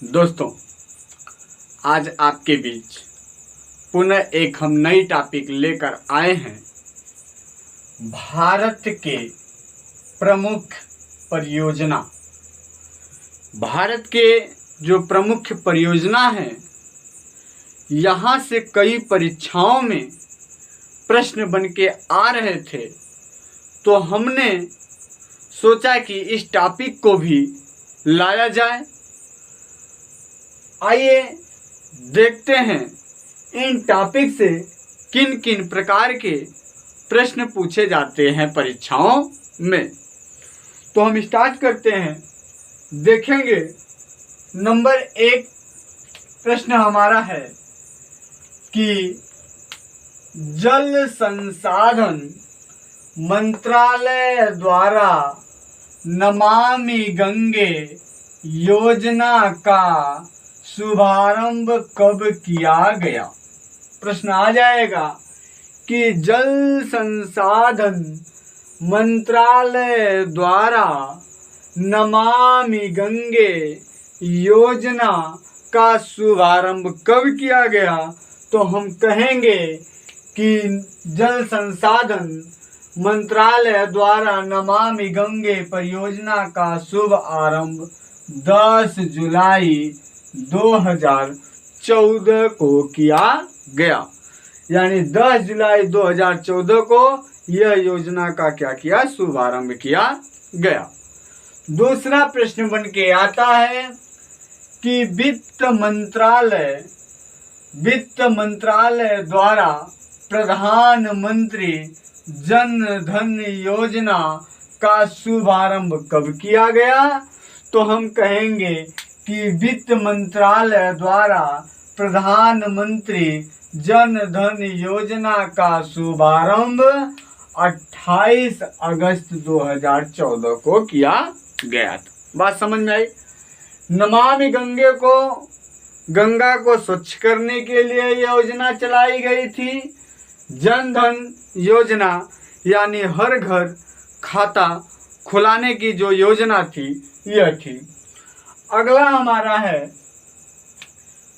दोस्तों, आज आपके बीच पुनः एक हम नई टॉपिक लेकर आए हैं। भारत के प्रमुख परियोजना। भारत के जो प्रमुख परियोजना हैं, यहाँ से कई परीक्षाओं में प्रश्न बन के आ रहे थे, तो हमने सोचा कि इस टॉपिक को भी लाया जाए। आइए देखते हैं इन टॉपिक से किन किन प्रकार के प्रश्न पूछे जाते हैं परीक्षाओं में। तो हम स्टार्ट करते हैं। देखेंगे नंबर 1 प्रश्न हमारा है कि जल संसाधन मंत्रालय द्वारा नमामि गंगे योजना का शुभारंभ कब किया गया। प्रश्न आ जाएगा कि जल संसाधन मंत्रालय द्वारा नमामि गंगे योजना का शुभारंभ कब किया गया। तो हम कहेंगे कि जल संसाधन मंत्रालय द्वारा नमामि गंगे परियोजना का शुभ आरंभ 10 जुलाई 2014 को किया गया। यानी 10 जुलाई 2014 को यह योजना का क्या किया, शुभारंभ किया गया। दूसरा प्रश्न बन के आता है कि वित्त मंत्रालय द्वारा प्रधानमंत्री जन धन योजना का शुभारंभ कब किया गया। तो हम कहेंगे कि वित्त मंत्रालय द्वारा प्रधानमंत्री जन धन योजना का शुभारंभ 28 अगस्त 2014 को किया गया था। बात समझ में आई। नमामि गंगा को स्वच्छ करने के लिए योजना चलाई गई थी। जन धन योजना यानी हर घर खाता खुलाने की जो योजना थी, यह थी। अगला हमारा है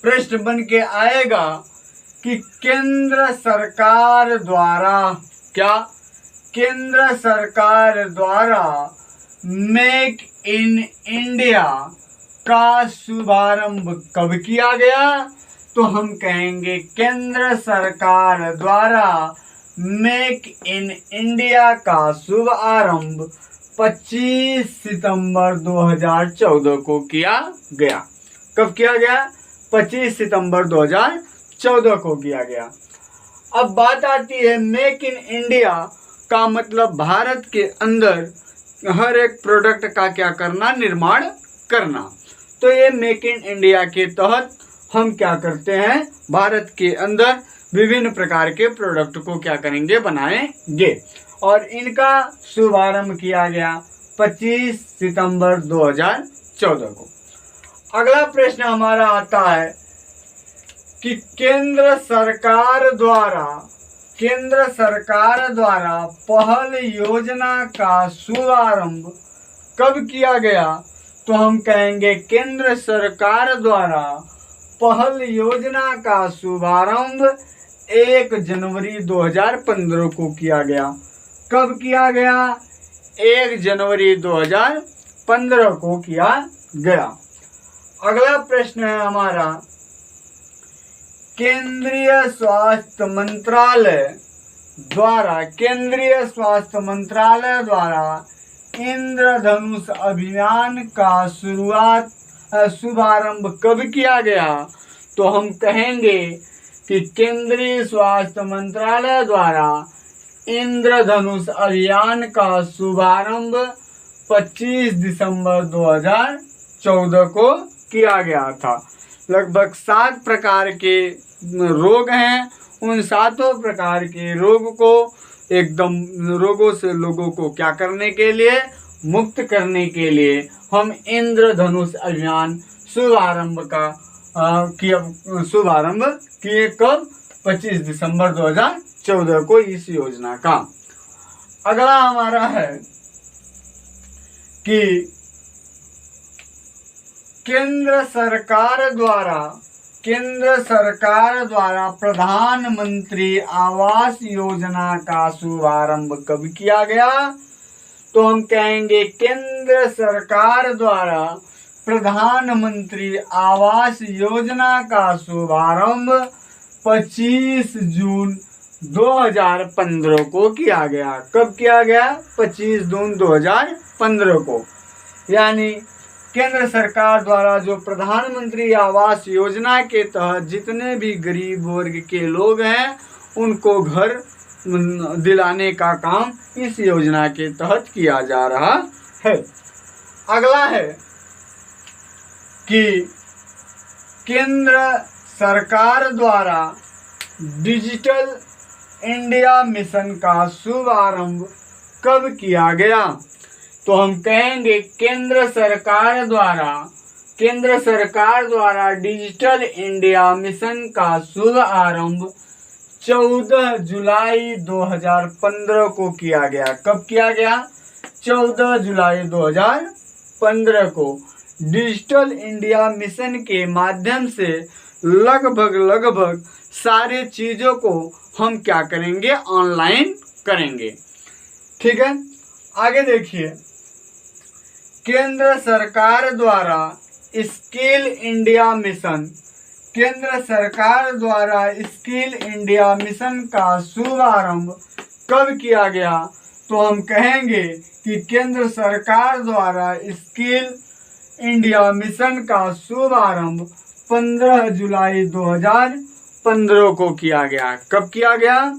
प्रश्न बन के आएगा कि केंद्र सरकार द्वारा मेक इन इंडिया का शुभारंभ कब किया गया। तो हम कहेंगे केंद्र सरकार द्वारा मेक इन इंडिया का शुभ आरंभ 25 सितंबर 2014 को किया गया। कब किया गया? 25 सितंबर 2014 को किया गया। अब बात आती है मेक इन इंडिया का मतलब भारत के अंदर हर एक प्रोडक्ट का क्या करना, निर्माण करना। तो ये मेक इन इंडिया के तहत हम क्या करते हैं, भारत के अंदर विभिन्न प्रकार के प्रोडक्ट को क्या करेंगे, बनाएंगे। और इनका शुभारंभ किया गया 25 सितंबर 2014 को। अगला प्रश्न हमारा आता है कि केंद्र सरकार द्वारा पहल योजना का शुभारंभ कब किया गया। तो हम कहेंगे केंद्र सरकार द्वारा पहल योजना का शुभारंभ 1 जनवरी 2015 को किया गया। कब किया गया? 1 जनवरी 2015 को किया गया। अगला प्रश्न है हमारा केंद्रीय स्वास्थ्य मंत्रालय द्वारा इंद्रधनुष अभियान का शुभारंभ कब किया गया। तो हम कहेंगे कि केंद्रीय स्वास्थ्य मंत्रालय द्वारा इंद्रधनुष अभियान का शुभारंभ 25 दिसंबर 2014 को किया गया था। लगभग 7 प्रकार के रोग हैं। उन 7 प्रकार के रोगों से लोगों को क्या करने के लिए, मुक्त करने के लिए हम इंद्रधनुष अभियान शुभारंभ किए। कब? 25 दिसंबर 2014 को इस योजना का। अगला हमारा है कि केंद्र सरकार द्वारा प्रधानमंत्री आवास योजना का शुभारंभ कब किया गया? तो हम कहेंगे केंद्र सरकार द्वारा प्रधानमंत्री आवास योजना का शुभारंभ 25 जून 2015 को किया गया। कब किया गया? 25 जून 2015 को। यानी केंद्र सरकार द्वारा जो प्रधानमंत्री आवास योजना के तहत जितने भी गरीब वर्ग के लोग हैं उनको घर दिलाने का काम इस योजना के तहत किया जा रहा है। अगला है कि केंद्र सरकार द्वारा डिजिटल इंडिया मिशन का शुभारंभ कब किया गया? तो हम कहेंगे केंद्र सरकार द्वारा डिजिटल इंडिया मिशन का शुभारंभ 14 जुलाई 2015 को किया गया। कब किया गया? 14 जुलाई 2015 को। डिजिटल इंडिया मिशन के माध्यम से लगभग सारे चीज़ों को हम क्या करेंगे? ऑनलाइन करेंगे। ठीक है, आगे देखिए। केंद्र सरकार द्वारा स्किल इंडिया मिशन का शुभारंभ कब किया गया? तो हम कहेंगे कि केंद्र सरकार द्वारा स्किल इंडिया मिशन का शुभारंभ 15 जुलाई 2015 को किया गया। कब किया गया?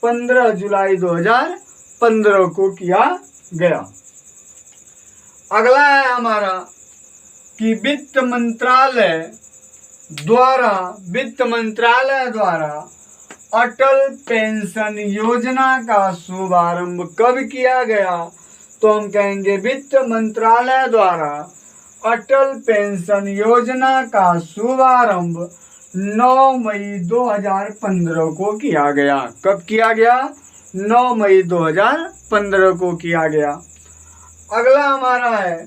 15 जुलाई 2015 को किया गया। अगला है हमारा कि वित्त मंत्रालय द्वारा अटल पेंशन योजना का शुभारंभ कब किया गया? तो हम कहेंगे वित्त मंत्रालय द्वारा अटल पेंशन योजना का शुभारंभ 9 मई 2015 को किया गया। कब किया गया? 9 मई 2015 को किया गया। अगला हमारा है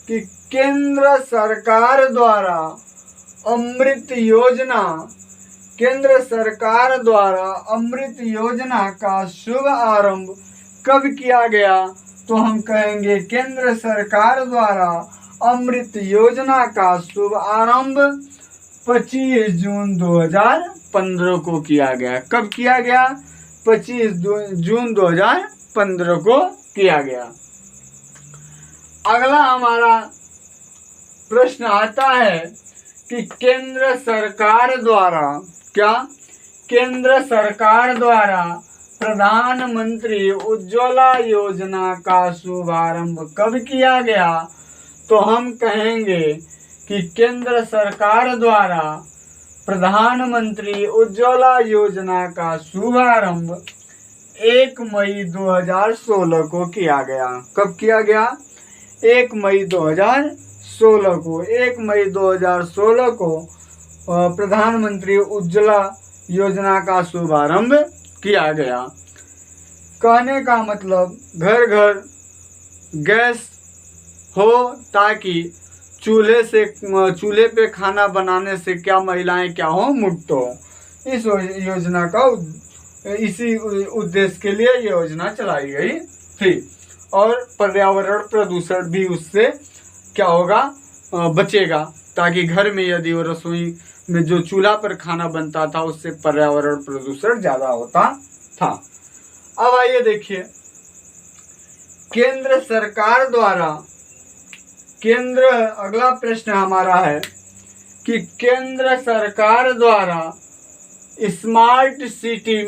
कि केंद्र सरकार द्वारा अमृत योजना का शुभारंभ कब किया गया? तो हम कहेंगे केंद्र सरकार द्वारा अमृत योजना का शुभारंभ 25 जून 2015 को किया गया। कब किया गया? 25 जून 2015 को किया गया। अगला हमारा प्रश्न आता है कि केंद्र सरकार द्वारा प्रधानमंत्री उज्ज्वला योजना का शुभारंभ कब किया गया? तो हम कहेंगे कि केंद्र सरकार द्वारा प्रधानमंत्री उज्ज्वला योजना का शुभारंभ 1 मई 2016 को किया गया। कब किया गया? 1 मई 2016 को। 1 मई 2016 को प्रधानमंत्री उज्ज्वला योजना का शुभारंभ किया गया। कहने का मतलब घर घर गैस हो ताकि चूल्हे पे खाना बनाने से क्या महिलाएं क्या हो? मुक्त हो। इस योजना का इसी उद्देश्य के लिए ये योजना चलाई गई थी। और पर्यावरण प्रदूषण भी उससे क्या होगा? बचेगा, ताकि घर में यदि वो रसोई में जो चूल्हा पर खाना बनता था उससे पर्यावरण प्रदूषण ज़्यादा होता था। अब आइए देखिए, अगला प्रश्न हमारा है कि केंद्र सरकार द्वारा स्मार्ट सिटी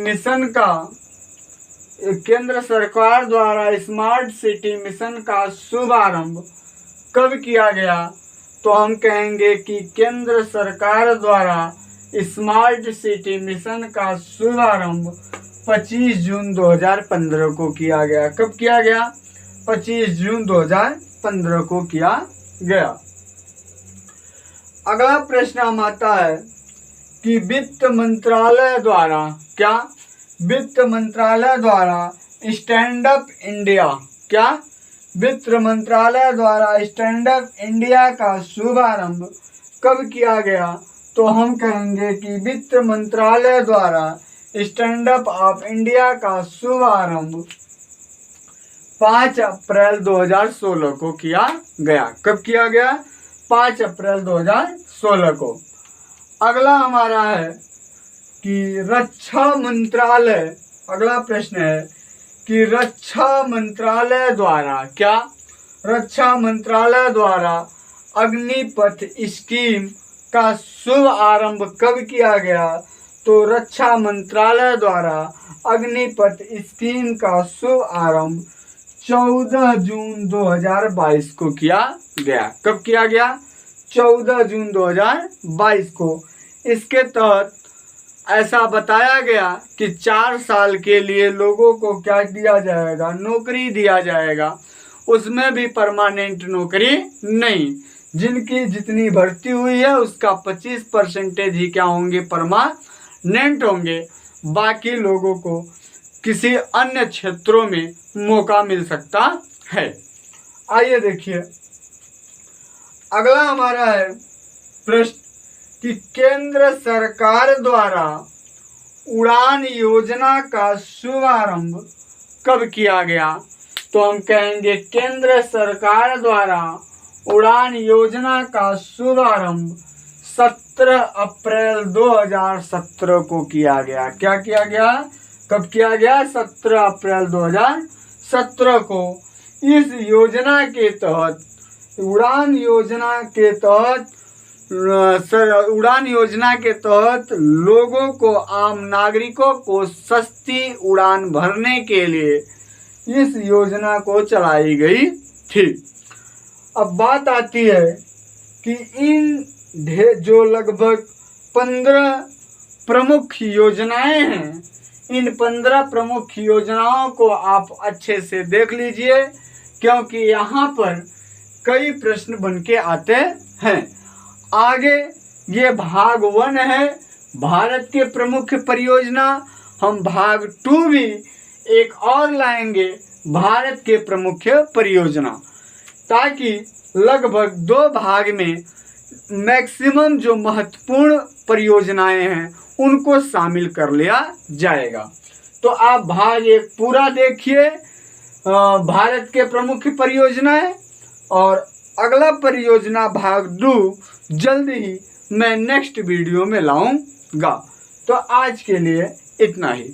मिशन का शुभारंभ कब किया गया? तो हम कहेंगे कि केंद्र सरकार द्वारा स्मार्ट सिटी मिशन का शुभारंभ 25 जून 2015 को किया गया। कब किया गया? 25 जून 2015 को किया गया। अगला प्रश्न हम आता है कि वित्त मंत्रालय द्वारा स्टैंड अप वित्त मंत्रालय द्वारा स्टैंड अप इंडिया का शुभारंभ कब किया गया? तो हम कहेंगे कि वित्त मंत्रालय द्वारा स्टैंड अप ऑफ इंडिया का शुभारंभ 5 अप्रैल 2016 को किया गया। कब किया गया? 5 अप्रैल 2016 को। अगला हमारा है कि रक्षा मंत्रालय, अगला प्रश्न है कि रक्षा मंत्रालय द्वारा क्या? रक्षा मंत्रालय द्वारा अग्निपथ स्कीम का शुभ आरंभ कब किया गया? तो रक्षा मंत्रालय द्वारा अग्निपथ स्कीम का शुभ आरंभ 14 जून 2022 को किया गया। कब किया गया? 14 जून 2022 को। इसके तहत ऐसा बताया गया कि 4 साल के लिए लोगों को क्या दिया जाएगा? नौकरी दिया जाएगा। उसमें भी परमानेंट नौकरी नहीं, जिनकी जितनी भर्ती हुई है उसका 25% ही क्या होंगे? परमानेंट होंगे। बाकी लोगों को किसी अन्य क्षेत्रों में मौका मिल सकता है। आइए देखिए, अगला हमारा है प्रश्न कि केंद्र सरकार द्वारा उड़ान योजना का शुभारंभ कब किया गया? तो हम कहेंगे केंद्र सरकार द्वारा उड़ान योजना का शुभारंभ 17 अप्रैल 2017 को किया गया। क्या किया गया? कब किया गया? 17 अप्रैल 2017 को। इस योजना के तहत उड़ान योजना के तहत लोगों को, आम नागरिकों को सस्ती उड़ान भरने के लिए इस योजना को चलाई गई थी। अब बात आती है कि इन जो लगभग 15 प्रमुख योजनाएं हैं, इन 15 प्रमुख योजनाओं को आप अच्छे से देख लीजिए, क्योंकि यहाँ पर कई प्रश्न बन के आते हैं। आगे ये भाग 1 है, भारत के प्रमुख परियोजना। हम भाग 2 भी एक और लाएंगे, भारत के प्रमुख परियोजना, ताकि लगभग 2 भाग में मैक्सिमम जो महत्वपूर्ण परियोजनाएं हैं उनको शामिल कर लिया जाएगा। तो आप भाग 1 पूरा देखिए, भारत के प्रमुख परियोजनाएं, और अगला परियोजना भाग 2 जल्द ही मैं नेक्स्ट वीडियो में लाऊंगा। तो आज के लिए इतना ही।